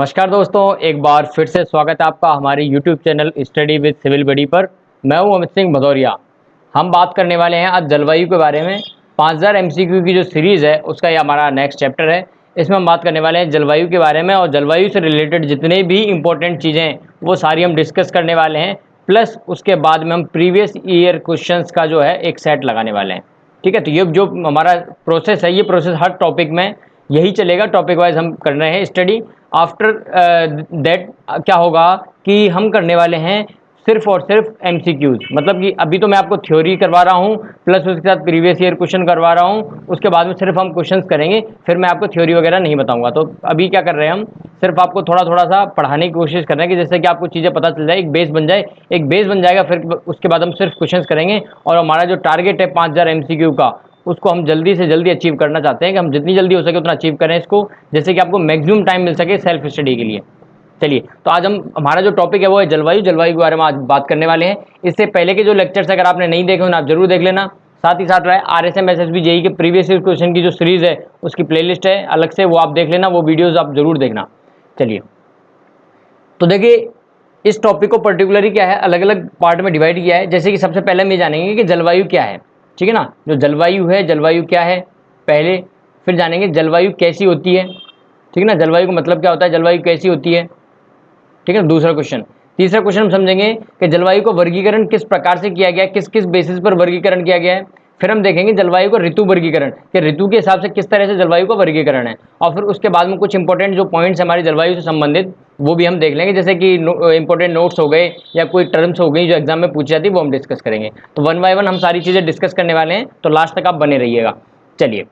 नमस्कार दोस्तों, एक बार फिर से स्वागत है आपका हमारे YouTube channel study with civil buddy पर। मैं हूं अमित सिंह भदौरिया। हम बात करने वाले हैं आज जलवायु के बारे में। 5000 MCQ की जो सीरीज़ है उसका ये हमारा नेक्स्ट चैप्टर है। इसमें हम बात करने वाले हैं जलवायु के बारे में, और जलवायु से रिलेटेड जितने भी इंपॉर्टेंट चीज़ें हैं वो सारी हम डिस्कस करने वाले हैं। प्लस उसके बाद में हम प्रीवियस ईयर क्वेश्चंस का जो है एक सेट लगाने वाले हैं। ठीक है, तो ये जो हमारा प्रोसेस है, ये प्रोसेस हर टॉपिक में यही चलेगा। टॉपिक वाइज हम कर रहे हैं स्टडी। आफ्टर दैट क्या होगा कि हम करने वाले हैं सिर्फ और सिर्फ MCQs। मतलब कि अभी तो मैं आपको थ्योरी करवा रहा हूँ, प्लस उसके साथ प्रीवियस ईयर क्वेश्चन करवा रहा हूँ। उसके बाद में सिर्फ हम क्वेश्चंस करेंगे, फिर मैं आपको थ्योरी वगैरह नहीं बताऊंगा। तो अभी क्या कर रहे हैं, हम सिर्फ आपको थोड़ा थोड़ा सा पढ़ाने की कोशिश कर रहे हैं कि जैसे कि आपको चीज़ें पता चल जाए, एक बेस बन जाए। एक बेस बन जाएगा, फिर उसके बाद हम सिर्फ क्वेश्चंस करेंगे। और हमारा जो टारगेट है 5000 MCQ का, उसको हम जल्दी से जल्दी अचीव करना चाहते हैं कि हम जितनी जल्दी हो सके उतना अचीव करें इसको, जैसे कि आपको मैक्सिमम टाइम मिल सके सेल्फ स्टडी के लिए। चलिए, तो आज हमारा जो टॉपिक है वो है जलवायु के बारे में आज बात करने वाले हैं। इससे पहले के जो लेक्चर्स अगर आपने नहीं देखे हो आप जरूर देख लेना। साथ ही साथ RSM SSB JEE के प्रीवियस ईयर क्वेश्चन की जो सीरीज है उसकी प्लेलिस्ट है अलग से, वो आप देख लेना, वो वीडियोज आप जरूर देखना। चलिए, तो देखिए इस टॉपिक को पर्टिकुलरली क्या है, अलग अलग पार्ट में डिवाइड किया है। जैसे कि सबसे पहले हम ये जानेंगे कि जलवायु क्या है। ठीक है ना, जो जलवायु है, जलवायु क्या है पहले, फिर जानेंगे जलवायु कैसी होती है। ठीक है ना, जलवायु का मतलब क्या होता है, जलवायु कैसी होती है। ठीक है, दूसरा क्वेश्चन। तीसरा क्वेश्चन हम समझेंगे कि जलवायु को वर्गीकरण किस प्रकार से किया गया है, किस किस बेसिस पर वर्गीकरण किया गया है। फिर हम देखेंगे जलवायु को ऋतु वर्गीकरण, कि ऋतु के हिसाब से किस तरह से जलवायु का वर्गीकरण है। और फिर उसके बाद में कुछ इंपॉर्टेंट जो पॉइंट्स हमारी जलवायु से संबंधित वो भी हम देख लेंगे, जैसे कि इंपॉर्टेंट नोट्स हो गए या कोई टर्म्स हो गई जो एग्जाम में पूछी जाती है, वो हम डिस्कस करेंगे। तो वन बाय वन हम सारी चीज़ें डिस्कस करने वाले हैं, तो लास्ट तक आप बने रहिएगा। चलिए,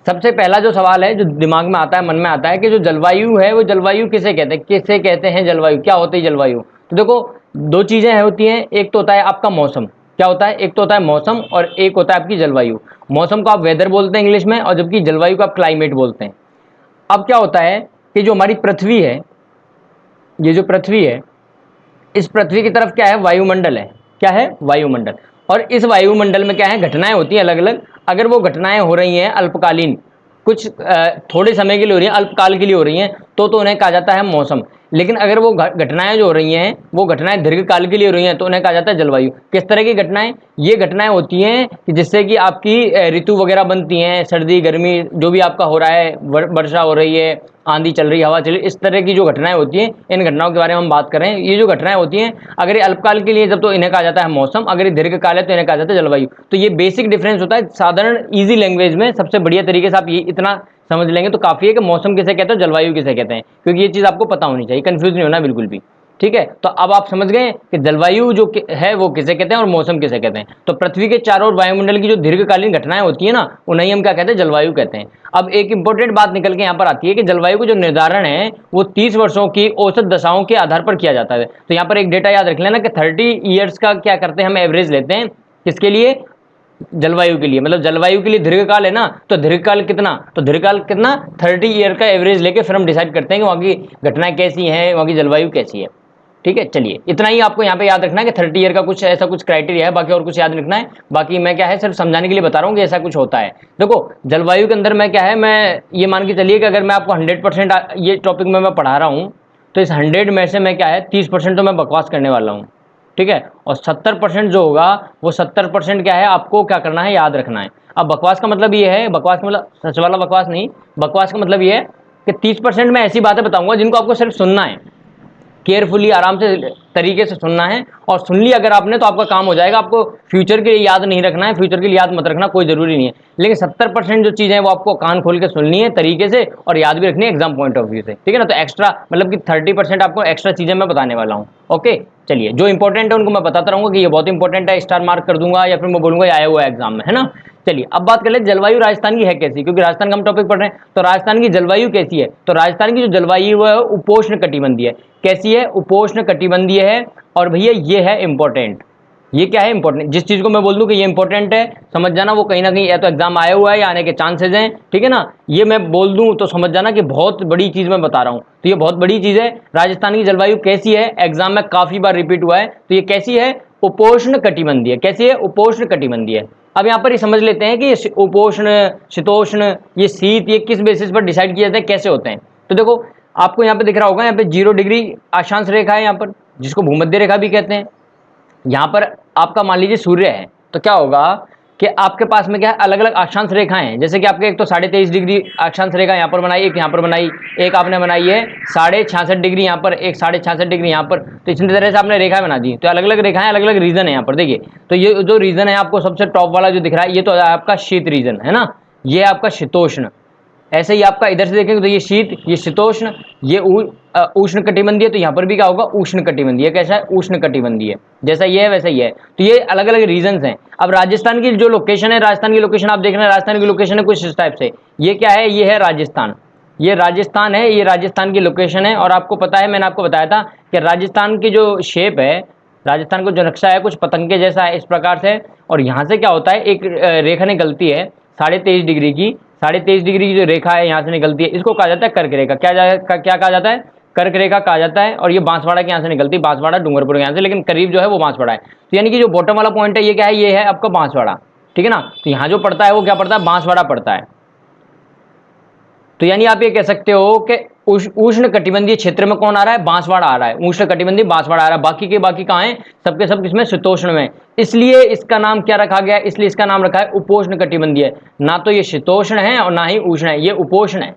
सबसे पहला जो सवाल है जो दिमाग में आता है, मन में आता है कि जो जलवायु है वो जलवायु किसे कहते हैं, किसे कहते हैं जलवायु, क्या होती है जलवायु। तो देखो दो चीज़ें होती हैं, एक तो होता है आपका मौसम। क्या होता है, एक तो होता है मौसम और एक होता है आपकी जलवायु। मौसम को आप वेदर बोलते हैं इंग्लिश में, और जबकि जलवायु को आप क्लाइमेट बोलते हैं। अब क्या होता है कि जो हमारी पृथ्वी है, ये जो पृथ्वी है, इस पृथ्वी की तरफ क्या है, वायुमंडल है। क्या है, वायुमंडल। और इस वायुमंडल में क्या है, घटनाएं होती हैं अलग अलग। अगर वो घटनाएं हो रही हैं अल्पकालीन, कुछ थोड़े समय के लिए हो रही हैं, अल्पकाल के लिए हो रही हैं, तो उन्हें कहा जाता है मौसम। लेकिन अगर वो घटनाएं जो हो रही हैं वो घटनाएं दीर्घकाल के लिए हो रही हैं, तो उन्हें कहा जाता है जलवायु। किस तरह की घटनाएं, ये घटनाएं होती हैं कि जिससे कि आपकी ऋतु वगैरह बनती हैं, सर्दी गर्मी जो भी आपका हो रहा है, वर्षा हो रही है, आंधी चल रही है, हवा चल रही है, इस तरह की जो घटनाएं होती हैं, इन घटनाओं के बारे में हम बात कर रहे हैं। ये जो घटनाएं होती हैं, अगर ये अल्पकाल के लिए जब, तो इन्हें कहा जाता है मौसम। अगर ये दीर्घकाल है तो इन्हें कहा जाता है जलवायु। तो ये बेसिक डिफरेंस होता है। साधारण ईजी लैंग्वेज में सबसे बढ़िया तरीके से आप ये इतना समझ लेंगे तो काफी है कि मौसम किसे कहते हैं, जलवायु किसे कहते हैं, क्योंकि ये चीज आपको पता होनी चाहिए, कंफ्यूज नहीं होना बिल्कुल भी। ठीक है, तो अब आप समझ गए कि जलवायु जो है वो किसे कहते हैं और मौसम किसे कहते हैं। तो पृथ्वी के चारों ओर वायुमंडल की जो दीर्घकालीन घटनाएं होती है ना, उन्हें हम क्या कहते हैं, जलवायु कहते हैं। अब एक इंपॉर्टेंट बात निकल के यहाँ पर आती है कि जलवायु को जो निर्धारण है वो 30 वर्षों की औसत दशाओं के आधार पर किया जाता है। तो यहाँ पर एक डेटा याद रख लेना कि 30 ईयर्स का क्या करते हैं, हम एवरेज लेते हैं। किसके लिए, जलवायु के लिए। मतलब जलवायु के लिए दीर्घकाल है ना, तो दीर्घकाल कितना, तो दीर्घकाल कितना 30 ईयर का एवरेज लेके फिर हम डिसाइड करते हैं कि वहाँ की घटनाएं कैसी हैं, वहाँ की जलवायु कैसी है। ठीक है, चलिए इतना ही आपको यहाँ पे याद रखना है कि 30 ईयर का कुछ ऐसा कुछ क्राइटेरिया है, बाकी और कुछ याद रखना है। बाकी मैं क्या है सिर्फ समझाने के लिए बता रहा हूँ कि ऐसा कुछ होता है। देखो जलवायु के अंदर मैं क्या है, मैं ये मान के चलिए कि अगर मैं आपको 100% ये टॉपिक में मैं पढ़ा रहा हूँ, तो इस 100 में से मैं क्या है 30% तो मैं बकवास करने वाला हूँ। ठीक है, और 70% जो होगा वो 70% क्या है, आपको क्या करना है, याद रखना है। अब बकवास का मतलब ये है, बकवास का मतलब सच वाला बकवास नहीं, बकवास का मतलब ये है कि 30% में ऐसी बातें बताऊंगा जिनको आपको सिर्फ सुनना है, केयरफुली आराम से तरीके से सुनना है, और सुन लिया अगर आपने तो आपका काम हो जाएगा। आपको फ्यूचर के लिए याद नहीं रखना है, फ्यूचर के लिए याद मत रखना, कोई जरूरी नहीं है। लेकिन 70% जो चीज़ें हैं वो आपको कान खोल के सुननी है तरीके से, और याद भी रखनी है एग्जाम पॉइंट ऑफ व्यू से। ठीक है ना, तो एक्स्ट्रा मतलब कि 30% आपको एक्स्ट्रा चीज़ें मैं बताने वाला हूँ। ओके, चलिए जो इंपॉर्टेंट है उनको मैं बताता रहूँगा कि ये बहुत इंपॉर्टेंट है, स्टार मार्क कर दूंगा, या फिर मैं बोलूँगा आया हुआ है एग्जाम में, है ना। चलिए अब बात कर ले जलवायु राजस्थान की है कैसी, क्योंकि राजस्थान का हम टॉपिक पढ़ रहे हैं। तो राजस्थान की जलवायु कैसी है, तो राजस्थान की जो जलवायु है उपोष्ण कटिबंधीय है। कैसी है, उपोष्ण कटिबंधीय है। और भैया ये है इंपॉर्टेंट, ये क्या है इंपॉर्टेंट, जिस चीज को मैं बोल दूं कि ये इंपॉर्टेंट है, समझ जाना वो कहीं ना कहीं या तो एग्जाम आया हुआ है या आने के चांसेस हैं। ठीक है ना, ये मैं बोल दूं तो समझ जाना कि बहुत बड़ी चीज मैं बता रहा हूं। तो ये बहुत बड़ी चीज है। राजस्थान की जलवायु कैसी है, एग्जाम में काफी बार रिपीट हुआ है। तो ये कैसी है, उपोष्ण कटिबंधीय। कैसी है, उपोष्ण कटिबंधीय। अब यहाँ पर ये समझ लेते हैं कि उपोष्ण, शीतोष्ण, ये शीत, ये किस बेसिस पर डिसाइड किया जाता है, कैसे होते हैं। तो देखो आपको यहाँ पे दिख रहा होगा, यहाँ पे 0 डिग्री अक्षांश रेखा है यहाँ पर, जिसको भूमध्य रेखा भी कहते हैं। यहाँ पर आपका मान लीजिए सूर्य है, तो क्या होगा कि आपके पास में क्या है, अलग अलग अक्षांश रेखाएं हैं। जैसे कि आपके एक तो 23.5 डिग्री अक्षांश रेखा यहाँ पर बनाई, एक यहाँ पर बनाई, एक आपने बनाई है 66.5 डिग्री यहाँ पर, एक 66.5 डिग्री यहाँ पर। तो इसी तरह से आपने रेखा बना दी। तो अलग अलग रेखाएं, अलग अलग रीजन है यहाँ पर। देखिए, तो ये जो रीजन है आपको सबसे टॉप वाला जो दिख रहा है, ये तो आपका शीत रीजन है ना, ये आपका शीतोष्ण। ऐसे ही आपका इधर से देखेंगे तो ये शीत, ये शीतोष्ण, ये उष्ण कटिबंधीय। तो यहाँ पर भी क्या होगा, उष्ण कटिबंधीय। कैसा है, उष्ण कटिबंधीय। जैसा ये है वैसा ही है। तो ये अलग अलग रीजन्स हैं। अब राजस्थान की जो लोकेशन है, राजस्थान की लोकेशन आप देख रहे हैं, राजस्थान की लोकेशन है कुछ इस टाइप से। ये क्या है, ये है राजस्थान, ये राजस्थान है, ये राजस्थान की लोकेशन है। और आपको पता है, मैंने आपको बताया था कि राजस्थान की जो शेप है, राजस्थान को जो नक्शा है कुछ पतंग के जैसा है, इस प्रकार से। और यहाँ से क्या होता है, एक रेखा निकलती है 23.5 डिग्री की, 23.5 डिग्री की जो रेखा है यहाँ से निकलती है, इसको कहा जाता है कर्क रेखा। क्या कहा जाता है, कर्क रेखा कहा जाता है। और ये बांसवाड़ा के यहाँ से निकलती है, बांसवाड़ा डूंगरपुर के यहाँ से, लेकिन करीब जो है वो बांसवाड़ा है। तो यानी कि जो बॉटम वाला पॉइंट है ये क्या है, ये है आपका बांसवाड़ा, ठीक है ना। तो यहाँ जो पड़ता है वो क्या पड़ता है, बांसवाड़ा पड़ता है। तो यानी आप ये कह सकते हो कि उष्ण कटिबंधीय क्षेत्र में कौन आ रहा है, बांसवाड़ा आ रहा है। उष्ण कटिबंधीय बांसवाड़ा आ रहा है, बाकी के बाकी कहाँ है, सबके सब किसमें, शीतोष्ण में। इसलिए इसका नाम क्या रखा गया है, इसलिए इसका नाम रखा है उपोष्ण कटिबंधीय। ना तो ये शीतोष्ण है और ना ही उष्ण है, ये उपोष्ण है।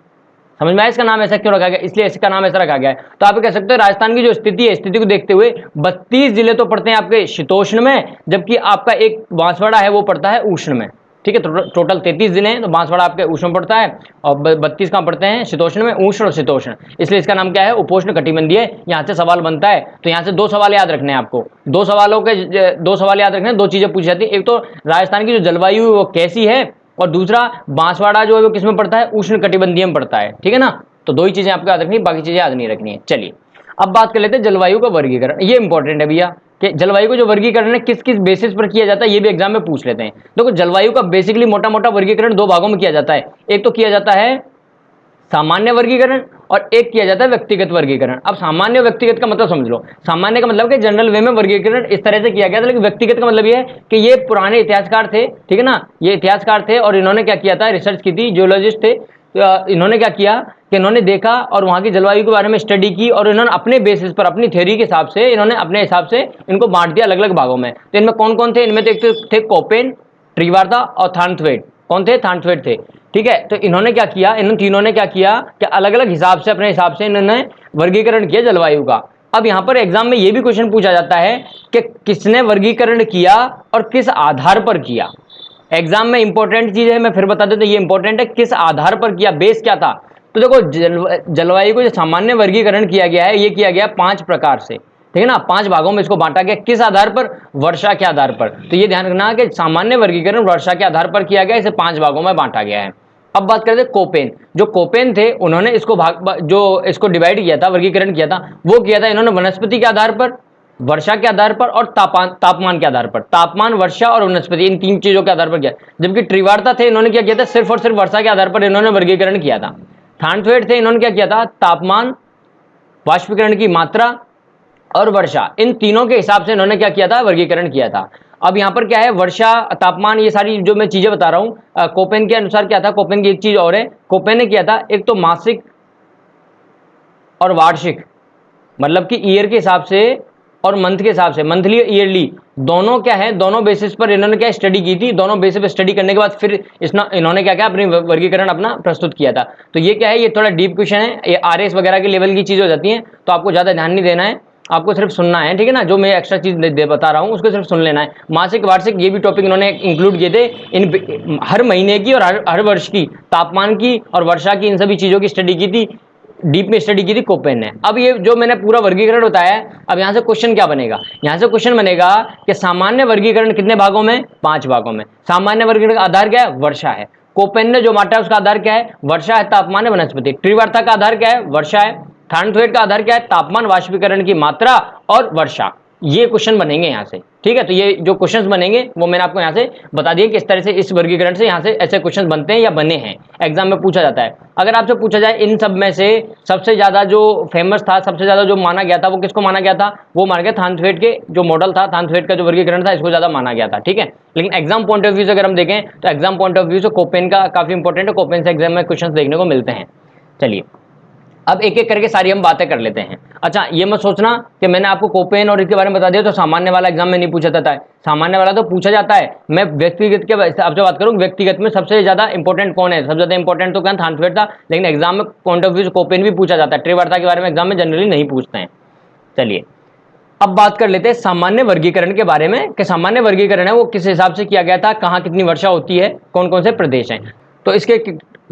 समझ में आया इसका नाम ऐसा क्यों रखा गया, इसलिए इसका नाम ऐसा रखा गया है। तो आप कह सकते हो राजस्थान की जो स्थिति है, स्थिति को देखते हुए 32 जिले तो पड़ते हैं आपके शीतोष्ण में, जबकि आपका एक बांसवाड़ा है वो पड़ता है उष्ण में, ठीक है। तो टोटल 33 जिले हैं, तो बांसवाड़ा आपके उष्ण पड़ता है और 32 कहाँ पड़ते हैं, शीतोष्ण में, उष्ण और शीतोष्ण। इसलिए इसका नाम क्या है, उपोष्ण कटिबंधीय। यहाँ से सवाल बनता है, तो यहाँ से 2 सवाल याद रखने हैं आपको। 2 सवाल याद रखने हैं, 2 चीजें पूछी जाती है। एक तो राजस्थान की जो जलवायु वो कैसी है, और दूसरा बांसवाड़ा जो है वो किसमें पड़ता है, उष्ण कटिबंधीय में पड़ता है, ठीक है ना। तो 2 ही चीजें आपको याद रखनी है, बाकी चीजें याद नहीं रखनी है। चलिए अब बात कर लेते हैं जलवायु का वर्गीकरण। ये इंपॉर्टेंट है भैया कि जलवायु को जो वर्गीकरण है किस किस बेसिस पर किया जाता है, ये भी एग्जाम में पूछ लेते हैं। देखो जलवायु का बेसिकली मोटा मोटा वर्गीकरण 2 भागों में किया जाता है। एक तो किया जाता है सामान्य वर्गीकरण और एक किया जाता है व्यक्तिगत वर्गीकरण। अब सामान्य व्यक्तिगत का मतलब समझ लो। सामान्य का मतलब कि जनरल वे में वर्गीकरण इस तरह से किया गया था, लेकिन व्यक्तिगत का मतलब ये है कि ये पुराने इतिहासकार थे, ठीक है ना, ये इतिहासकार थे और इन्होंने क्या किया था, रिसर्च की थी, जियोलॉजिस्ट थे। इन्होंने क्या किया कि इन्होंने देखा और वहां की जलवायु के बारे में स्टडी की, और इन्होंने अपने बेसिस पर, अपनी थ्योरी के हिसाब से, इन्होंने अपने हिसाब से इनको बांट दिया अलग अलग भागों में। तो इनमें कौन कौन थे, इनमें थे कोपेन, ट्रिवार्ता और थानथवेट। कौन थे, थानथवेट थे, ठीक है। तो इन्होंने क्या किया, इन तीनों ने क्या किया कि अलग अलग हिसाब से, अपने हिसाब से इन्होंने वर्गीकरण किया जलवायु का। अब यहां पर एग्जाम में यह भी क्वेश्चन पूछा जाता है कि किसने वर्गीकरण किया और किस आधार पर किया। एग्जाम में इंपॉर्टेंट चीज है, मैं फिर बता देता हूं, ये इंपॉर्टेंट है, किस आधार पर किया, बेस क्या था। तो देखो जलवायु को जो सामान्य वर्गीकरण किया गया है, ये किया गया 5 प्रकार से, ठीक है ना। 5 भागों में इसको बांटा गया। किस आधार पर, वर्षा के आधार पर। तो ये ध्यान रखना कि सामान्य वर्गीकरण वर्षा के आधार पर किया गया, इसे 5 भागों में बांटा गया है। अब बात करते हैं कोपेन। जो कोपेन थे उन्होंने इसको इसको डिवाइड किया था, वर्गीकरण किया था, वो किया था इन्होंने वनस्पति के आधार पर, वर्षा के आधार पर और तापमान के आधार पर। तापमान, वर्षा और वनस्पति, इन 3 चीजों के आधार पर किया। जबकि ट्रिवार्ता थे, इन्होंने क्या किया था, सिर्फ और सिर्फ वर्षा के आधार पर इन्होंने वर्गीकरण किया था। थानथवेट थे, इन्होंने क्या किया था, तापमान, वाष्पीकरण की मात्रा और वर्षा, इन तीनों के हिसाब से इन्होंने क्या किया था, वर्गीकरण किया था। अब यहां पर क्या है, वर्षा, तापमान, ये सारी जो मैं चीजें बता रहा हूं, कोपेन के अनुसार क्या था, कोपेन की एक चीज और है, कोपेन ने किया था एक तो मासिक और वार्षिक, मतलब कि ईयर के हिसाब से और मंथ के हिसाब से, मंथली ईयरली, दोनों क्या है, दोनों बेसिस पर इन्होंने क्या स्टडी की थी। दोनों बेसिस पर स्टडी करने के बाद फिर इन्होंने क्या अपनी वर्गीकरण अपना प्रस्तुत किया था। तो ये क्या है, ये थोड़ा डीप क्वेश्चन है, ये आरएस वगैरह के लेवल की चीज हो जाती है, तो आपको ज्यादा ध्यान नहीं देना है, आपको सिर्फ सुनना है, ठीक है ना। जो मैं एक्स्ट्रा चीज बता रहा हूँ उसको सिर्फ सुन लेना है। मासिक, वार्षिक, ये भी टॉपिक इन्होंने इंक्लूड किए थे। इन हर महीने की और हर वर्ष की तापमान की और वर्षा की, इन सभी चीजों की स्टडी की थी, डीप में स्टडी की थी कोपेन ने। अब ये जो मैंने पूरा वर्गीकरण बताया है, अब यहां से क्वेश्चन क्या बनेगा, यहां से क्वेश्चन बनेगा कि सामान्य वर्गीकरण कितने भागों में, 5 भागों में। सामान्य वर्गीकरण का आधार क्या है, वर्षा है। कोपेन ने जो बांटा है उसका आधार क्या है, वर्षा है, तापमान है, वनस्पति। ट्रिवार्ता का आधार क्या है, वर्षा है। थानथवेट का आधार क्या है, तापमान, वाष्पीकरण की मात्रा और वर्षा। ये क्वेश्चन बनेंगे यहाँ से, ठीक है। तो ये जो क्वेश्चंस बनेंगे वो मैंने आपको यहाँ से बता दिया कि इस तरह से, इस वर्गीकरण से यहाँ से ऐसे क्वेश्चंस बनते हैं या बने हैं, एग्जाम में पूछा जाता है। अगर आपसे पूछा जाए इन सब में से सबसे ज्यादा जो फेमस था, सबसे ज्यादा जो माना गया था, वो किसको माना गया था, वो माना गया थानथवेट के जो मॉडल था, थानथवेट का जो वर्गीकरण था, इसको ज्यादा माना गया था, ठीक है। लेकिन एग्जाम पॉइंट ऑफ व्यू से अगर हम देखें तो एग्जाम पॉइंट ऑफ व्यू से कोपेन का काफी इंपॉर्टेंट है, कोपेन से एग्जाम में क्वेश्चन देखने को मिलते हैं। चलिए अब एक एक करके सारी हम बातें कर लेते हैं। अच्छा, ये मत सोचना कि मैंने आपको कोपेन और इसके बारे में बता दिया तो सामान्य वाला एग्जाम में नहीं पूछा जाता है। सामान्य वाला तो पूछा जाता है। मैं व्यक्तिगत के अब जो बात करूँ, व्यक्तिगत में सबसे ज्यादा इंपॉर्टेंट कौन है? सबसे ज्यादा इंपॉर्टेंट तो क्या थानफेट था, लेकिन एग्जाम में पॉइंट ऑफ व्यू से कोपेन भी पूछा जाता है। त्रिवार्ता के बारे में एग्जाम में जनरली नहीं पूछते हैं। चलिए अब बात कर लेते हैं सामान्य वर्गीकरण के बारे में, कि सामान्य वर्गीकरण है वो किस हिसाब से किया गया था, कहाँ कितनी वर्षा होती है, कौन कौन से प्रदेश हैं। तो इसके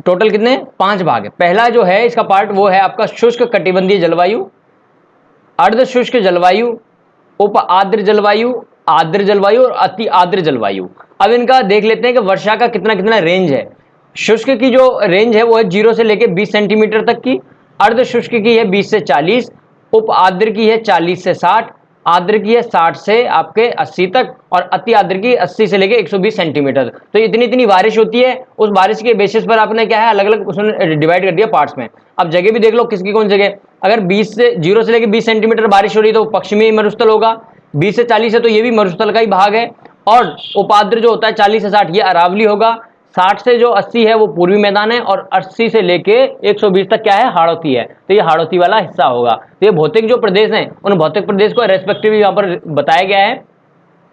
टोटल कितने 5 भाग है। पहला जो है इसका पार्ट वो है आपका शुष्क कटिबंधीय जलवायु, अर्ध शुष्क जलवायु, उप आर्द्र जलवायु, आर्द्र जलवायु और अति आर्द्र जलवायु। अब इनका देख लेते हैं कि वर्षा का कितना कितना रेंज है। शुष्क की जो रेंज है वो है 0 से लेकर 20 सेंटीमीटर तक की, अर्ध शुष्क की है 20 से 40, उप आर्द्र की है 40 से 60, आर्द्र की है 60 से आपके 80 तक, और अति आर्द्र की 80 से लेके 120 सेंटीमीटर। तो इतनी इतनी बारिश होती है। उस बारिश के बेसिस पर आपने क्या है अलग अलग उसमें डिवाइड कर दिया पार्ट्स में। अब जगह भी देख लो किसकी कौन जगह। अगर 0 से लेके 20 सेंटीमीटर बारिश हो रही है तो पश्चिमी मरुस्थल होगा, 20 से 40 है तो ये भी मरुस्थल का ही भाग है, और उपाद्र जो होता है 40 से 60 ये अरावली होगा, 60 से जो 80 है वो पूर्वी मैदान है, और 80 से लेके 120 तक क्या है हाड़ौती है। तो ये हाड़ौती वाला हिस्सा होगा। तो ये भौतिक जो प्रदेश हैं उन भौतिक प्रदेश को रेस्पेक्टिवली यहाँ पर बताया गया है,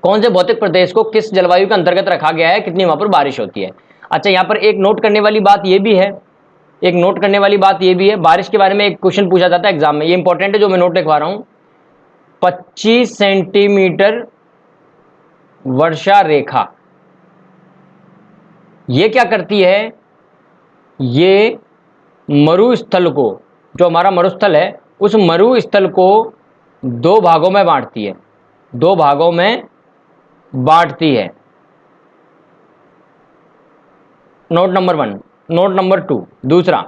कौन से भौतिक प्रदेश को किस जलवायु के अंतर्गत रखा गया है, कितनी वहां पर बारिश होती है। अच्छा, यहाँ पर एक नोट करने वाली बात ये भी है, एक नोट करने वाली बात ये भी है, बारिश के बारे में एक क्वेश्चन पूछा जाता है एग्जाम में, ये इंपॉर्टेंट है जो मैं नोट लिखवा रहा हूं। 25 सेंटीमीटर वर्षा रेखा ये क्या करती है, ये मरुस्थल को, जो हमारा मरुस्थल है उस मरुस्थल को 2 भागों में बांटती है, 2 भागों में बांटती है। Note number 1। नोट नंबर 2 दूसरा,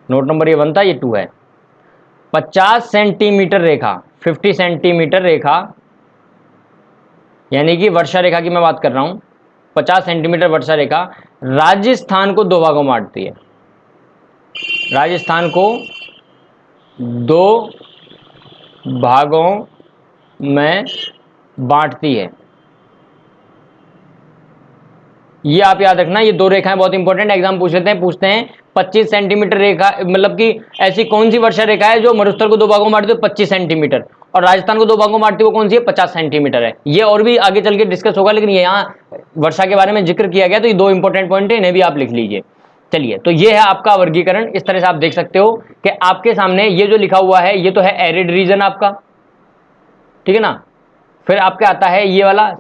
नोट नंबर ये 1 था, ये 2 है। 50 सेंटीमीटर रेखा, 50 सेंटीमीटर रेखा यानी कि वर्षा रेखा की मैं बात कर रहा हूं। 50 सेंटीमीटर वर्षा रेखा राजस्थान को 2 भागों में बांटती है, राजस्थान को 2 भागों में बांटती है। ये आप याद रखना, ये 2 रेखाएं बहुत इंपॉर्टेंट एग्जाम पूछते हैं 25 सेंटीमीटर रेखा मतलब कि ऐसी कौन सी वर्षा रेखा है जो मरुस्थल को 2 भागों में बांटती है 25 सेंटीमीटर, और राजस्थान को 2 भागों में बांटती है वो कौन सी है 50 सेंटीमीटर है। ये और भी आगे चल के डिस्कस होगा, लेकिन यहाँ वर्षा के बारे में जिक्र किया गया तो ये 2 इंपॉर्टेंट पॉइंट है, इन्हें भी आप लिख लीजिए। चलिए, तो ये है आपका वर्गीकरण। इस तरह से आप देख सकते हो कि आपके सामने ये जो लिखा हुआ है ये तो है एरिड रीजन आपका, ठीक है ना। फिर आपके आता है ये वाला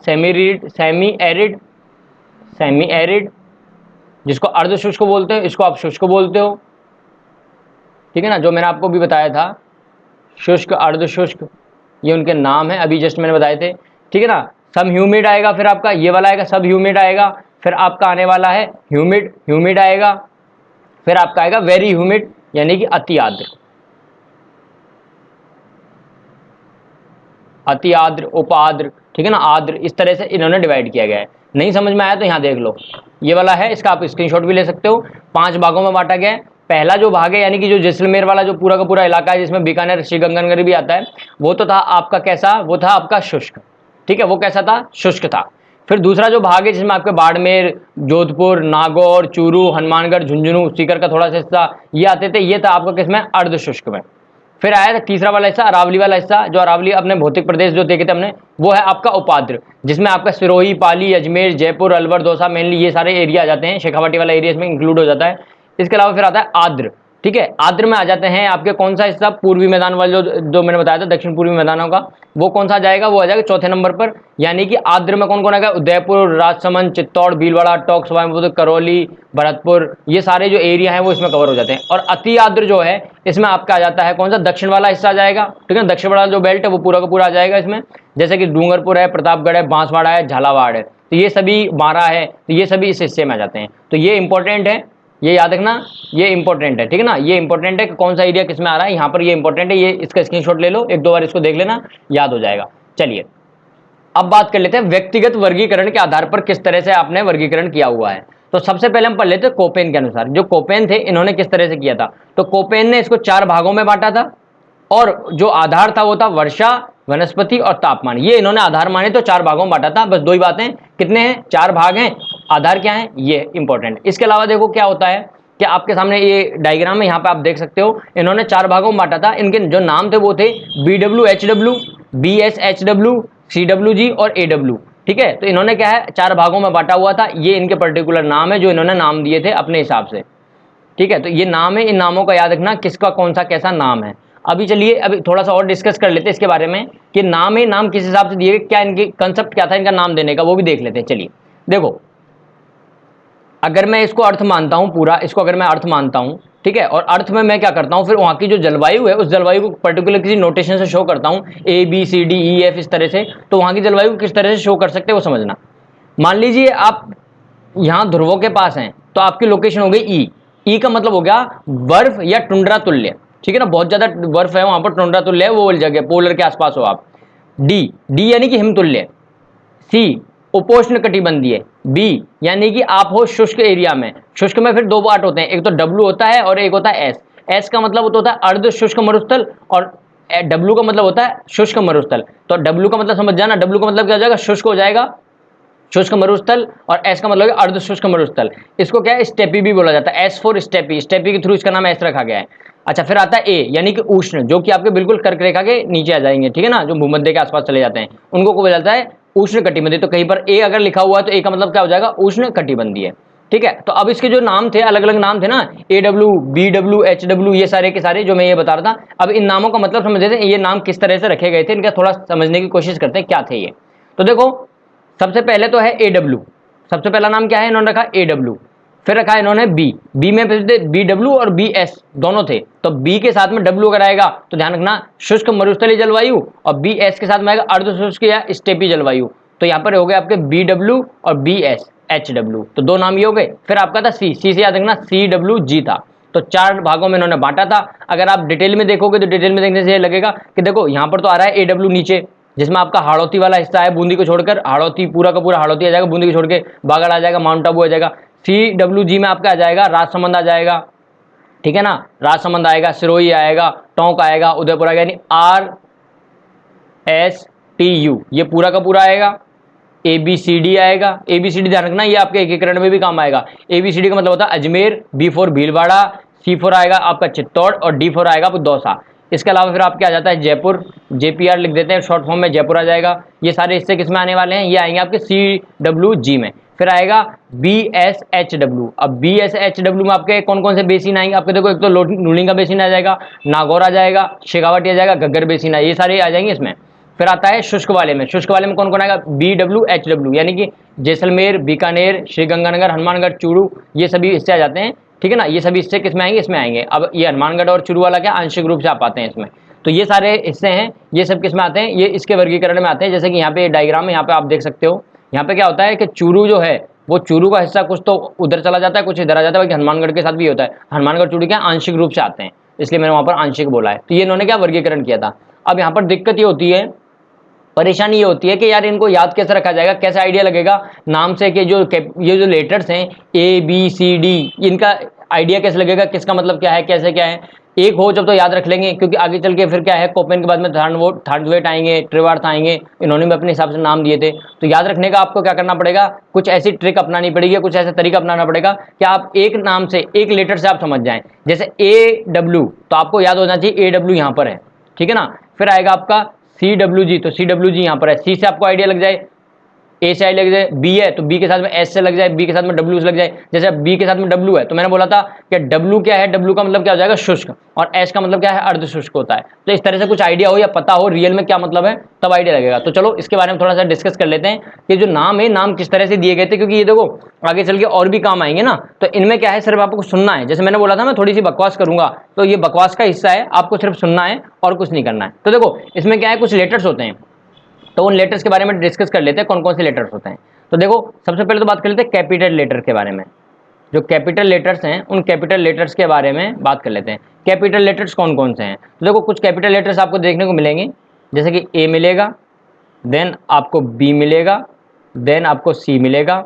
सेमी एरिड, जिसको अर्ध शुष्क बोलते हो, इसको आप शुष्क बोलते हो, ठीक है ना, जो मैंने आपको भी बताया था शुष्क अर्ध शुष्क, ये उनके नाम है, अभी जस्ट मैंने बताए थे, ठीक है ना। सब ह्यूमिड आएगा, फिर आपका ये वाला आएगा सब ह्यूमिड आएगा, फिर आपका आने वाला है ह्यूमिड आएगा, फिर आपका आएगा वेरी ह्यूमिड यानी कि अति आर्द्र, उप आर्द्र, ठीक है ना, आर्द्र, इस तरह से इन्होंने डिवाइड किया गया है। नहीं समझ में आया तो यहाँ देख लो, ये वाला है, इसका आप स्क्रीनशॉट भी ले सकते हो। 5 भागों में बांटा गया है। पहला जो भाग है यानी कि जो जैसलमेर वाला जो पूरा का पूरा इलाका है जिसमें बीकानेर श्रीगंगानगर भी आता है, वो तो था आपका कैसा, वो था आपका शुष्क, ठीक है, वो कैसा था, शुष्क था। फिर दूसरा जो भाग है जिसमें आपके बाड़मेर, जोधपुर, नागौर, चूरू, हनुमानगढ़, झुंझुनू, सीकर का थोड़ा सा हिस्सा ये आते थे, ये था आपका किसमें, अर्ध शुष्क में। फिर आया था तीसरा वाला हिस्सा, अरावली वाला हिस्सा, जो अरावली अपने भौतिक प्रदेश जो देखे थे हमने, वो है आपका उपाद्र, जिसमें आपका सिरोही, पाली, अजमेर, जयपुर, अलवर, दौसा, मेनली ये सारे एरिया आ जाते हैं, शेखावाटी वाला एरिया इसमें इंक्लूड हो जाता है। इसके अलावा फिर आता है आर्द्र, ठीक है, आर्द्र में आ जाते हैं आपके कौन सा हिस्सा, पूर्वी मैदान वाला जो मैंने बताया था, दक्षिण पूर्वी मैदानों का, वो कौन सा आ जाएगा, वो आ जाएगा चौथे नंबर पर। यानी कि आर्द्र में कौन कौन आएगा, उदयपुर, राजसमंद, चित्तौड़, भीलवाड़ा, टोंक, सवाईमाधोपुर, करौली, भरतपुर, ये सारे जो एरिया हैं वो इसमें कवर हो जाते हैं। और अति आर्द्र जो है इसमें आपका आ जाता है कौन सा, दक्षिण वाला हिस्सा आ जाएगा, ठीक है, दक्षिण वाला जो बेल्ट है वो पूरा का पूरा आ जाएगा इसमें, जैसे कि डूंगरपुर है, प्रतापगढ़ है, बांसवाड़ा है, झालावाड़ है, तो ये सभी, बारा है, तो ये सभी इस हिस्से में आ जाते हैं। तो ये इंपॉर्टेंट है, ये याद रखना, ये इंपॉर्टेंट है, ठीक है ना, ये इंपॉर्टेंट है कि कौन सा एरिया किस में आ रहा है, यहाँ पर ये इंपॉर्टेंट है, ये इसका स्क्रीनशॉट ले लो, 1-2 बार इसको देख लेना, याद हो जाएगा। चलिए अब बात कर लेते हैं व्यक्तिगत वर्गीकरण के आधार पर किस तरह से आपने वर्गीकरण किया हुआ है। तो सबसे पहले हम पढ़ लेते हैं कोपेन के अनुसार, जो कोपेन थे इन्होंने किस तरह से किया था। तो कोपेन ने इसको 4 भागों में बांटा था, और जो आधार था वो था वर्षा, वनस्पति और तापमान, ये इन्होंने आधार माने तो 4 भागों में बांटा था। बस 2 ही बातें, कितने हैं, 4 भाग हैं, आधार क्या है, ये इंपॉर्टेंट। इसके अलावा देखो क्या होता है कि आपके सामने ये डायग्राम है, यहाँ पे आप देख सकते हो इन्होंने 4 भागों में बांटा था। इनके जो नाम थे वो थे BWHW, BSHW, CWG और AW। ठीक है, तो इन्होंने क्या है 4 भागों में बांटा हुआ था। ये इनके पर्टिकुलर नाम है जो इन्होंने नाम दिए थे अपने हिसाब से। ठीक है, तो ये नाम है, इन नामों का याद रखना किसका कौन सा कैसा नाम है। अभी चलिए अभी थोड़ा सा और डिस्कस कर लेते हैं इसके बारे में कि नाम है, नाम किस हिसाब से दिए, क्या इनके कंसेप्ट क्या था इनका नाम देने का, वो भी देख लेते हैं। चलिए देखो, अगर मैं इसको अर्थ मानता हूं पूरा, इसको अगर मैं अर्थ मानता हूं, ठीक है, और अर्थ में मैं क्या करता हूं, फिर वहां की जो जलवायु है उस जलवायु को पर्टिकुलर किसी नोटेशन से शो करता हूं, ABCDEF इस तरह से। तो वहां की जलवायु को किस तरह से शो कर सकते हैं वो समझना। मान लीजिए आप यहाँ ध्रुवों के पास हैं, तो आपकी लोकेशन हो गई ई का मतलब हो गया बर्फ या टुंड्रा तुल्य। ठीक है ना, बहुत ज्यादा बर्फ है वहां पर, टुंड्रा तुल्य है, वो वाली जगह पोलर के आसपास हो आप। डी यानी कि हिमतुल्य। सी उपोष्ण कटिबंधीय। बी यानी कि आप हो शुष्क एरिया में। शुष्क में फिर 2 पार्ट होते हैं, एक तो डब्ल्यू होता है और एक होता है एस। एस का मतलब होता है अर्ध शुष्क मरुस्थल और डब्ल्यू का मतलब होता है शुष्क मरुस्थल। तो डब्ल्यू का मतलब समझ जाना, डब्ल्यू का मतलब क्या हो जाएगा, शुष्क हो जाएगा, शुष्क मरुस्थल, और एस का मतलब है अर्ध शुष्क मरुस्थल। इसको क्या है स्टेपी भी बोला जाता है, एस फॉर स्टेपी, स्टेपी के थ्रू इसका नाम एस रखा गया है। अच्छा, फिर आता है ए यानी कि उष्ण, जो कि आपके बिल्कुल कर्क रेखा के नीचे आ जाएंगे। ठीक है ना, जो भूमध्य के आसपास चले जाते हैं उनको बोला जाता है उष्ण कटिबंधीय। तो कहीं पर ए अगर लिखा हुआ है तो ए का मतलब क्या हो जाएगा, उष्ण कटिबंधीय। ठीक है, तो अब इसके जो नाम थे, अलग अलग नाम थे ना, AW, BW, HW, ये सारे के सारे जो मैं ये बता रहा था। अब इन नामों का मतलब समझ लेते हैं, ये नाम किस तरह से रखे गए थे, इनका थोड़ा समझने की कोशिश करते हैं क्या थे ये। तो देखो, सबसे पहले तो है AW। सबसे पहला नाम क्या है, इन्होंने रखा AW। फिर रखा इन्होंने बी में BW और BS दोनों थे। तो बी के साथ में डब्ल्यू अगर आएगा तो ध्यान रखना शुष्क मरुस्थलीय जलवायु, और BS के साथ में आएगा अर्ध शुष्क या स्टेपी जलवायु। तो यहाँ पर हो गए आपके BW और BSHW, तो 2 नाम ये हो गए। फिर आपका था सी से याद रखना CWG था। तो 4 भागों में इन्होंने बांटा था। अगर आप डिटेल में देखोगे तो डिटेल में देखने से ये लगेगा कि देखो यहाँ पर तो आ रहा है AW नीचे, जिसमें आपका हाड़ौती वाला हिस्सा है, बूंदी को छोड़कर हाड़ौती, पूरा का पूरा हाड़ौती आ जाएगा, बूंदी को छोड़ के बागड़ आ जाएगा, माउंट आबू आ जाएगा। CWG में आपका आ जाएगा राजसमंद आ जाएगा। ठीक है ना, राजसमंद आएगा, सिरोही आएगा, टोंक आएगा, उदयपुर आएगा, यानी RSTU ये पूरा का पूरा आएगा। ABCD आएगा, ABCD ध्यान रखना, ये आपके एकीकरण में भी काम आएगा। ABCD का मतलब होता है Ajmer, B for Bhilwara, C for आएगा आपका चित्तौड़, और D फॉर आएगा दौसा। इसके अलावा फिर आपके आ जाता है जयपुर, JPR लिख देते हैं, शॉर्ट फॉर्म में जयपुर आ जाएगा। ये सारे हिस्से किस में आने वाले हैं, ये आएंगे आपके CWG में। फिर आएगा BSHW। अब BSHW में आपके कौन कौन से बेसिन आएंगे, आपके देखो एक तो लूनी का बेसिन आ जाएगा, नागौर आ जाएगा, शेखावाटी आ जाएगा, घग्गर बेसिन है, ये सारे आ जाएंगे इसमें। फिर आता है शुष्क वाले में, शुष्क वाले में कौन कौन आएगा, BWHW यानी कि जैसलमेर, बीकानेर, श्रीगंगानगर, हनुमानगढ़, चूरू, ये सभी हिस्से आ जाते हैं। ठीक है ना, ये सभी हिस्से किसमें आएंगे, इसमें आएंगे। अब ये हनुमानगढ़ और चूरू वाला क्या आंशिक रूप से आप आते हैं इसमें। तो ये सारे हिस्से हैं, ये सब किसमें आते हैं, ये इसके वर्गीकरण में आते हैं। जैसे कि यहाँ पे डायग्राम में यहाँ पे आप देख सकते हो, यहाँ पे क्या होता है कि चूरू जो है वो चूरू का हिस्सा कुछ तो उधर चला जाता है, कुछ इधर आ जाता है, बाकी हनुमानगढ़ के साथ भी होता है। हनुमानगढ़ चूरू क्या आंशिक रूप से आते हैं, इसलिए मैंने वहां पर आंशिक बोला है। तो ये इन्होंने क्या वर्गीकरण किया था। अब यहाँ पर दिक्कत ये होती है, परेशानी ये होती है कि यार इनको याद कैसे रखा जाएगा, कैसे आइडिया लगेगा नाम से कि ये जो लेटर्स हैं ABCD, इनका आइडिया कैसे लगेगा, किसका मतलब क्या है, कैसे क्या है। एक हो जब तो याद रख लेंगे, क्योंकि आगे चल के फिर क्या है, कोपेन के बाद में थर्डवेट आएंगे, ट्रिवार्थ आएंगे, इन्होंने भी अपने हिसाब से नाम दिए थे। तो याद रखने का आपको क्या करना पड़ेगा, कुछ ऐसी ट्रिक अपनानी पड़ेगी, कुछ ऐसा तरीका अपनाना पड़ेगा कि आप एक नाम से, एक लेटर से आप समझ जाएं। जैसे AW, तो आपको याद होना चाहिए AW यहाँ पर है। ठीक है ना, फिर आएगा आपका CWG, तो CWG यहाँ पर है, C से आपको आइडिया लग जाए, A से आइडिया लग जाए, B है तो B के साथ में S से लग जाए, B के साथ में W से लग जाए। जैसे B के साथ में W है तो मैंने बोला था कि W क्या है, W का मतलब क्या हो जाएगा शुष्क, और S का मतलब क्या है अर्ध शुष्क होता है। तो इस तरह से कुछ आइडिया हो या पता हो रियल में क्या मतलब है, तब आइडिया लगेगा। तो चलो इसके बारे में थोड़ा सा डिस्कस कर लेते हैं कि जो नाम है, नाम किस तरह से दिए गए थे, क्योंकि ये देखो आगे चल के और भी काम आएंगे ना। तो इनमें क्या है, सिर्फ आपको सुनना है। जैसे मैंने बोला था मैं थोड़ी सी बकवास करूंगा, तो ये बकवास का हिस्सा है, आपको सिर्फ सुनना है और कुछ नहीं करना है। तो देखो इसमें क्या है, कुछ लेटर्स होते हैं, तो उन लेटर्स के बारे में डिस्कस कर लेते हैं, कौन कौन से लेटर्स होते हैं। तो देखो सबसे पहले तो बात कर लेते हैं कैपिटल लेटर के बारे में। जो कैपिटल लेटर्स हैं उन कैपिटल लेटर्स के बारे में बात कर लेते हैं। कैपिटल लेटर्स कौन कौन से हैं, तो देखो कुछ कैपिटल लेटर्स आपको देखने को मिलेंगे, जैसे कि A मिलेगा, देन आपको B मिलेगा, देन आपको C मिलेगा,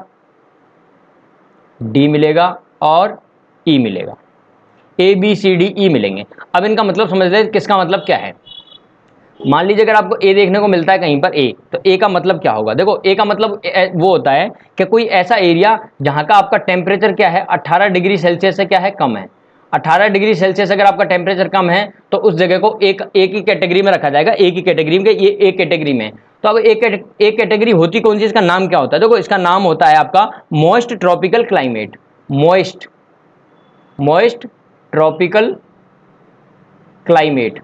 D मिलेगा और E मिलेगा। ABCDE मिलेंगे। अब इनका मतलब समझ लेते हैं किसका मतलब क्या है। मान लीजिए अगर आपको ए देखने को मिलता है कहीं पर ए, तो ए का मतलब क्या होगा? देखो ए का मतलब वो होता है कि कोई ऐसा एरिया जहां का आपका टेम्परेचर क्या है 18 डिग्री सेल्सियस से क्या है कम है। 18 डिग्री सेल्सियस अगर आपका टेम्परेचर कम है तो उस जगह को एक की कैटेगरी में रखा जाएगा, एक ही कैटेगरी में, ये एक कैटेगरी में। तो अब एक कैटेगरी होती कौन सी, इसका नाम क्या होता है? देखो इसका नाम होता है आपका moist tropical climate. Moist tropical climate,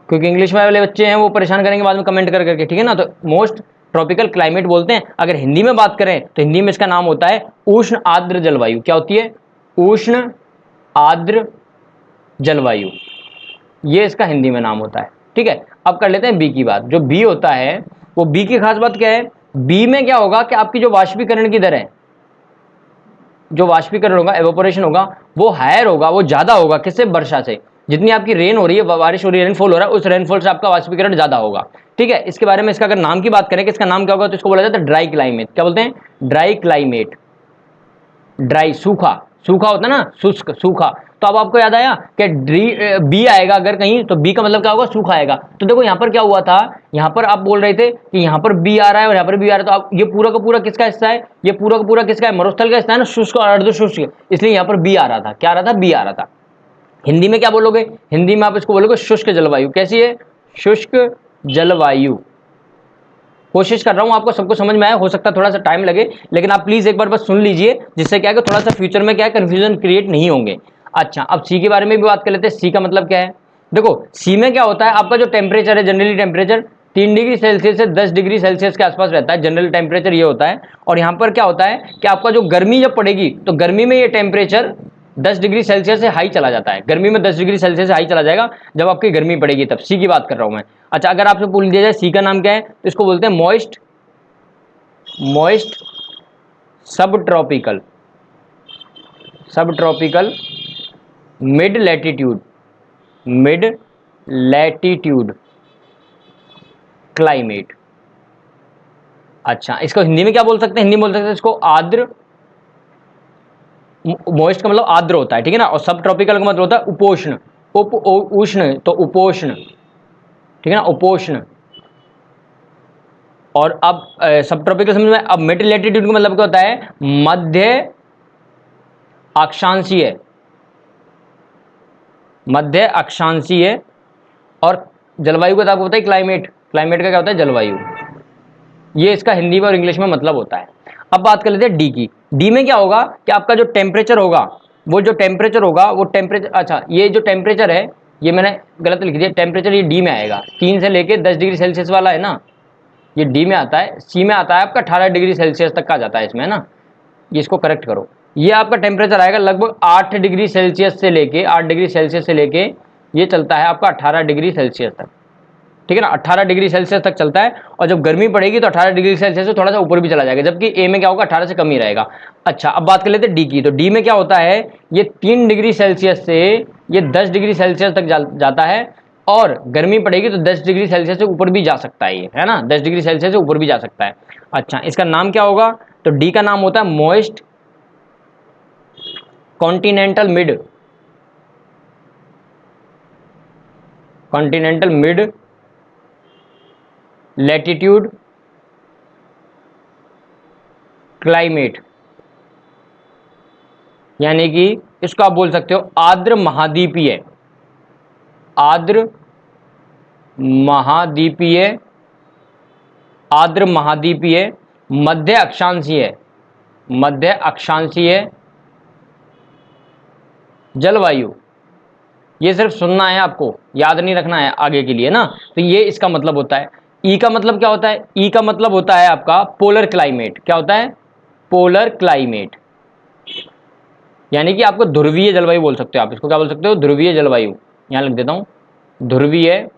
क्योंकि इंग्लिश में वाले बच्चे हैं वो परेशान करेंगे बाद में कमेंट कर करके, ठीक है ना। तो मोस्ट ट्रॉपिकल क्लाइमेट बोलते हैं। अगर हिंदी में बात करें तो हिंदी में इसका नाम होता है उष्ण आर्द्र जलवायु। क्या होती है? उष्ण आर्द्र जलवायु, ये इसका हिंदी में नाम होता है, ठीक है। अब कर लेते हैं बी की बात। जो बी होता है वो बी की खास बात क्या है? बी में क्या होगा कि आपकी जो वाष्पीकरण की दर है, जो वाष्पीकरण होगा, एवोपोरेशन होगा, वो हायर होगा, वो ज्यादा होगा। किससे? वर्षा से। जितनी आपकी रेन हो रही है, बारिश हो रही है, रेनफॉल हो रहा है, उस रेनफॉल से आपका वाष्पीकरण ज्यादा होगा, ठीक है। इसके बारे में इसका अगर नाम की बात करें कि इसका नाम क्या होगा, तो इसको बोला जाता है ड्राई क्लाइमेट। क्या बोलते हैं? Dry climate. ड्राई, सूखा, सूखा होता है ना, शुष्क, सूखा। तो अब आपको याद आया कि बी आएगा अगर कहीं, तो बी का मतलब क्या होगा? सूखा आएगा। तो देखो यहां पर क्या हुआ था, यहां पर आप बोल रहे थे कि यहां पर बी आ रहा है और यहां पर बी आ रहा है, तो आप ये पूरा का पूरा किसका हिस्सा है? ये पूरा का पूरा किसका है? मरुस्थल का हिस्सा है ना, शुष्क और अर्धशुष्क, इसलिए यहां पर बी आ रहा था। क्या आ रहा था? बी आ रहा था। हिंदी में क्या बोलोगे? हिंदी में आप इसको बोलोगे शुष्क जलवायु। कैसी है? शुष्क जलवायु। कोशिश कर रहा हूं आपको सबको समझ में आए, हो सकता है थोड़ा सा टाइम लगे, लेकिन आप प्लीज एक बार बस सुन लीजिए, जिससे क्या है कि थोड़ा सा फ्यूचर में क्या है, कंफ्यूजन क्रिएट नहीं होंगे। अच्छा, अब सी के बारे में भी बात कर लेते हैं। सी का मतलब क्या है? देखो सी में क्या होता है, आपका जो टेम्परेचर है, जनरली टेम्परेचर 3 डिग्री सेल्सियस से 10 डिग्री सेल्सियस के आसपास रहता है, जनरल टेम्परेचर ये होता है। और यहाँ पर क्या होता है कि आपका जो गर्मी जब पड़ेगी, तो गर्मी में ये टेम्परेचर 10 डिग्री सेल्सियस से हाई चला जाता है। गर्मी में 10 डिग्री सेल्सियस से हाई चला जाएगा जब आपकी गर्मी पड़ेगी, तब। सी की बात कर रहा हूं मैं। अच्छा, अगर आपसे पूछ लिया जाए सी का नाम क्या है, तो इसको बोलते हैं मॉइस्ट सब ट्रॉपिकल मिड लैटिट्यूड क्लाइमेट। अच्छा, इसको हिंदी में क्या बोल सकते हैं? हिंदी में बोल सकते हैं इसको आर्द्र। मॉइस्ट का मतलब आर्द्र होता है, ठीक है ना। और सब ट्रॉपिकल का मतलब होता है उपोष्ण। उष्ण, तो उपोष्ण, ठीक है ना, उपोष्ण। और अब सब ट्रॉपिकल समझ में। अब मिड लैटिट्यूड का मतलब क्या होता है? मध्य अक्षांशीय। मध्य अक्षांशीय। और जलवायु का आपको पता है क्लाइमेट का क्या होता है? जलवायु। ये इसका हिंदी में और इंग्लिश में मतलब होता है। अब बात कर लेते हैं डी की। डी में क्या होगा कि आपका जो टेम्परेचर होगा, वो टेम्परेचर, अच्छा ये जो टेम्परेचर है, ये मैंने गलत लिख दिया, टेम्परेचर ये डी में आएगा। 3 से लेके 10 डिग्री सेल्सियस वाला है ना, ये डी में आता है। सी में आता है आपका 18 डिग्री सेल्सियस तक का जाता है इसमें, है ना। ये इसको करेक्ट करो। ये आपका टेम्परेचर आएगा लगभग 8 डिग्री सेल्सियस से लेके, 8 डिग्री सेल्सियस से लेके ये चलता है आपका 18 डिग्री सेल्सियस तक, ठीक है ना। 18 डिग्री सेल्सियस तक चलता है। और जब गर्मी पड़ेगी तो 18 डिग्री सेल्सियस से थोड़ा सा ऊपर भी चला जाएगा, जबकि ए में क्या होगा? 18 से कम ही रहेगा। अच्छा, अब बात कर लेते हैं डी की। तो डी में क्या होता है? ये 3 डिग्री सेल्सियस से ये 10 डिग्री सेल्सियस तक जाता है। और गर्मी पड़ेगी तो 10 डिग्री सेल्सियस से ऊपर भी जा सकता है ये, है ना। 10 डिग्री सेल्सियस से ऊपर भी जा सकता है। अच्छा, इसका नाम क्या होगा? तो डी का नाम होता है moist continental mid latitude climate, यानी कि इसको आप बोल सकते हो आर्द्र महाद्वीपीय। आर्द्र महाद्वीपीय मध्य अक्षांशीय जलवायु। ये सिर्फ सुनना है आपको, याद नहीं रखना है आगे के लिए ना। तो ये इसका मतलब होता है। ई का मतलब क्या होता है? ई का मतलब होता है आपका पोलर क्लाइमेट। क्या होता है? पोलर क्लाइमेट, यानी कि आपको ध्रुवीय जलवायु बोल सकते हो। आप इसको क्या बोल सकते हो? ध्रुवीय जलवायु। यहां लिख देता हूं, ध्रुवीय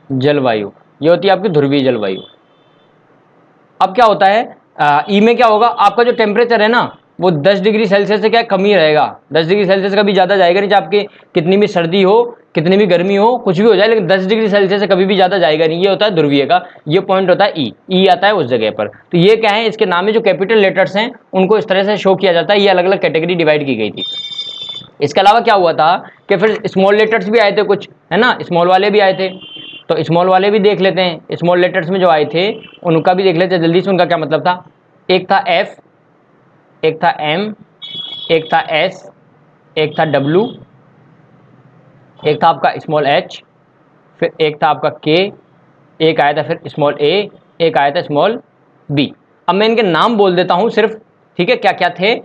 जलवायु, ये होती है आपकी ध्रुवीय जलवायु। अब क्या होता है, ई में क्या होगा? आपका जो टेम्परेचर है ना, वो 10 डिग्री सेल्सियस से क्या कम ही रहेगा। 10 डिग्री सेल्सियस का भी ज्यादा जाएगा नहीं, चाहे आपके कितनी भी सर्दी हो, कितनी भी गर्मी हो, कुछ भी हो जाए, लेकिन 10 डिग्री सेल्सियस से कभी भी ज्यादा जाएगा नहीं। ये होता है ध्रुवीय का, ये पॉइंट होता है ई आता है उस जगह पर। तो ये क्या है, इसके नाम में जो कैपिटल लेटर्स हैं उनको इस तरह से शो किया जाता है। ये अलग अलग कैटेगरी डिवाइड की गई थी। इसके अलावा क्या हुआ था कि फिर स्मॉल लेटर्स भी आए थे कुछ, है ना, स्मॉल वाले भी आए थे, तो स्मॉल वाले भी देख लेते हैं। स्मॉल लेटर्स में जो आए थे उनका भी देख लेते हैं जल्दी से, उनका क्या मतलब था। एक था एफ, एक था एम, एक था एस, एक था डब्लू, एक था आपका स्मॉल एच, फिर एक था आपका के, एक आया था फिर स्मॉल ए, एक आया था स्मॉल बी। अब मैं इनके नाम बोल देता हूं सिर्फ, ठीक है, क्या क्या थे,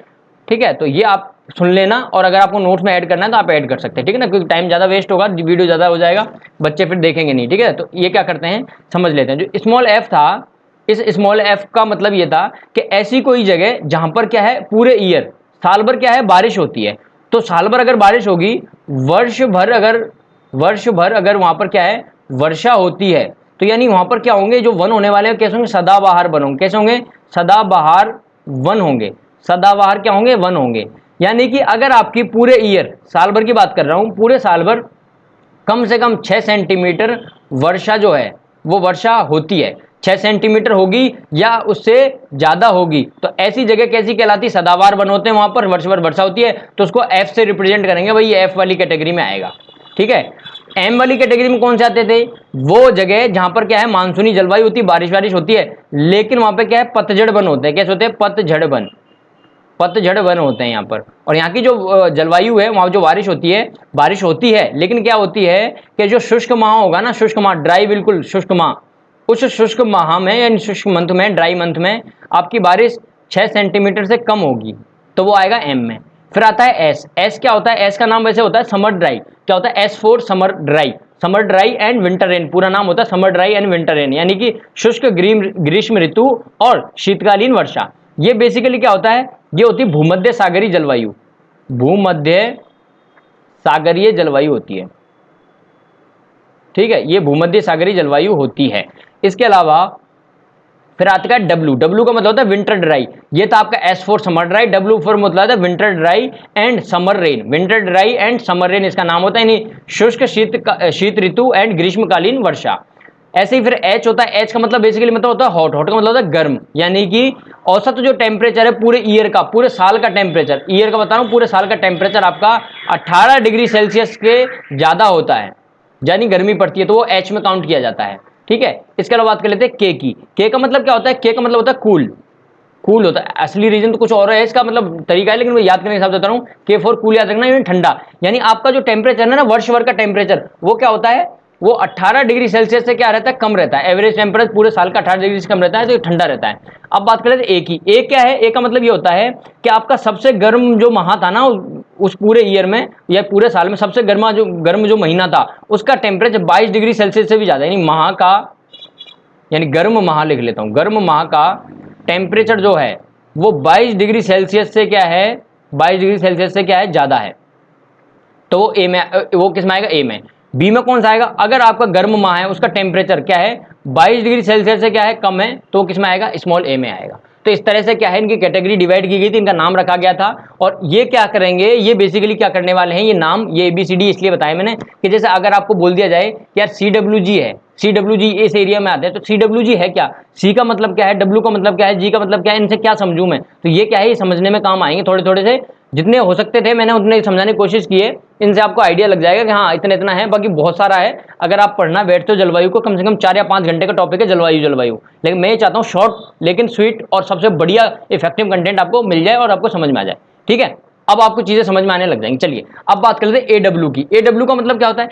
ठीक है, तो ये आप सुन लेना, और अगर आपको नोट्स में ऐड करना है तो आप ऐड कर सकते हैं, ठीक है ना, क्योंकि टाइम ज़्यादा वेस्ट होगा, वीडियो ज़्यादा हो जाएगा, बच्चे फिर देखेंगे नहीं, ठीक है। तो ये क्या करते हैं, समझ लेते हैं। जो स्मॉल एफ था, इस स्मॉल एफ का मतलब ये था कि ऐसी कोई जगह जहां पर क्या है पूरे ईयर, साल भर क्या है बारिश होती है। तो साल भर अगर बारिश होगी, वर्ष भर अगर वहां पर क्या है वर्षा होती है, तो यानी वहां पर क्या होंगे, जो वन होने वाले हैं कैसे होंगे, सदाबहार वन होंगे। कैसे होंगे, सदाबहार वन होंगे। सदाबहार क्या होंगे, वन होंगे। यानी कि अगर आपकी पूरे ईयर, साल भर की बात कर रहा हूं, पूरे साल भर कम से कम 6 सेंटीमीटर वर्षा जो है वो वर्षा होती है, 6 सेंटीमीटर होगी या उससे ज्यादा होगी, तो ऐसी जगह कैसी कहलाती, सदाबहार वन होते हैं, वहां पर वर्ष भर वर्षा होती है, तो उसको एफ से रिप्रेजेंट करेंगे, भाई ये एफ वाली कैटेगरी में आएगा, ठीक है। एम वाली कैटेगरी में कौन से आते थे, वो जगह जहां पर क्या है मानसूनी जलवायु होती है, बारिश वारिश होती है, लेकिन वहां पे क्या है पतझड़ वन होते हैं। कैसे होते हैं, पतझड़ वन, पतझड़ वन होते हैं यहाँ पर। और यहाँ की जो जलवायु है, वहां जो बारिश होती है, लेकिन क्या होती है कि जो शुष्क माह होगा ना, शुष्क माह, ड्राई, बिल्कुल शुष्क माह, उस शुष्क माह में यानी शुष्क मंथ में, ड्राई मंथ में आपकी बारिश 6 सेंटीमीटर से कम होगी, तो वो आएगा एम में। फिर आता है एस। एस क्या होता है, एस का नाम वैसे होता है समर ड्राई। क्या होता है, S for summer dry, summer dry and winter rain, पूरा नाम होता है summer dry and winter rain, यानी कि शुष्क ग्रीष्म ऋतु और शीतकालीन वर्षा। ये बेसिकली क्या होता है, ये होती है भूमध्य सागरीय जलवायु, भूमध्य सागरीय जलवायु होती है, ठीक है, ये भूमध्य सागरीय जलवायु होती है। इसके अलावा फिर आता है डब्लू। डब्लू का मतलब होता है विंटर ड्राई। ये था आपका S for summer dry, W for मतलब होता है winter dry and summer rain, winter dry and summer rain इसका नाम होता है, यानी शुष्क शीत ऋतु एंड ग्रीष्मकालीन वर्षा। ऐसे ही फिर एच होता है। एच का मतलब बेसिकली मतलब होता है हॉट। हॉट का मतलब होता है गर्म, यानी कि औसत जो टेम्परेचर है पूरे ईयर का, पूरे साल का टेम्परेचर, ईयर का बता रहा हूं, पूरे साल का टेम्परेचर आपका 18 डिग्री सेल्सियस के ज्यादा होता है, यानी गर्मी पड़ती है, तो वो एच में काउंट किया जाता है, ठीक है। इसके अलावा बात कर लेते हैं के की। के का मतलब क्या होता है, के का मतलब होता है कूल, कूल होता है। असली रीजन तो कुछ और है, इसका मतलब तरीका है, लेकिन मैं याद करने के हिसाब से बता रहा हूँ। के फॉर कूल याद रखना, यानी ठंडा, यानी आपका जो टेम्परेचर है ना वर्ष भर का टेम्परेचर, वो क्या होता है, वो 18 डिग्री सेल्सियस से क्या रहता है, कम रहता है। एवरेज टेम्परेचर पूरे साल का 18 डिग्री से कम रहता है, तो ये ठंडा रहता है। अब बात करें ए की। ए क्या है, ए का मतलब ये होता है कि आपका सबसे गर्म जो माह था ना उस पूरे ईयर में या पूरे साल में, सबसे गर्म जो महीना था उसका टेम्परेचर 22 डिग्री सेल्सियस से भी ज्यादा, यानी माह का, यानी गर्म माह लिख लेता हूं, गर्म माह का टेम्परेचर जो है वो 22 डिग्री सेल्सियस से क्या है, 22 डिग्री सेल्सियस से क्या है, ज्यादा है, तो वो ए में, वो किस में आएगा, ए में। बी में कौन सा आएगा, अगर आपका गर्म माह है उसका टेम्परेचर क्या है 22 डिग्री सेल्सियस से क्या है, कम है, तो किस में आएगा, स्मॉल ए में आएगा। तो इस तरह से क्या है, इनकी कैटेगरी डिवाइड की गई थी, इनका नाम रखा गया था। और ये क्या करेंगे, ये बेसिकली क्या करने वाले हैं, ये नाम, ये ABCD इसलिए बताया मैंने कि जैसे अगर आपको बोल दिया जाए कि यार CWG है, CWG इस एरिया में आते हैं, तो CWG है क्या, C का मतलब क्या है, W का मतलब क्या है, G का मतलब क्या है, इनसे क्या समझूं मैं, तो ये क्या है, ये समझने में काम आएंगे थोड़े थोड़े से, जितने हो सकते थे मैंने उतने समझाने की कोशिश की है। इनसे आपको आइडिया लग जाएगा कि हाँ इतना इतना है, बाकी बहुत सारा है। अगर आप पढ़ना बैठते हो जलवायु को, कम से कम 4 या 5 घंटे का टॉपिक है जलवायु, लेकिन मैं ये चाहता हूँ शॉर्ट लेकिन स्वीट और सबसे बढ़िया इफेक्टिव कंटेंट आपको मिल जाए और आपको समझ में आ जाए, ठीक है। अब आपको चीजें समझ में आने लग जाएंगी। चलिए अब बात कर लेते हैं AW की। AW का मतलब क्या होता है,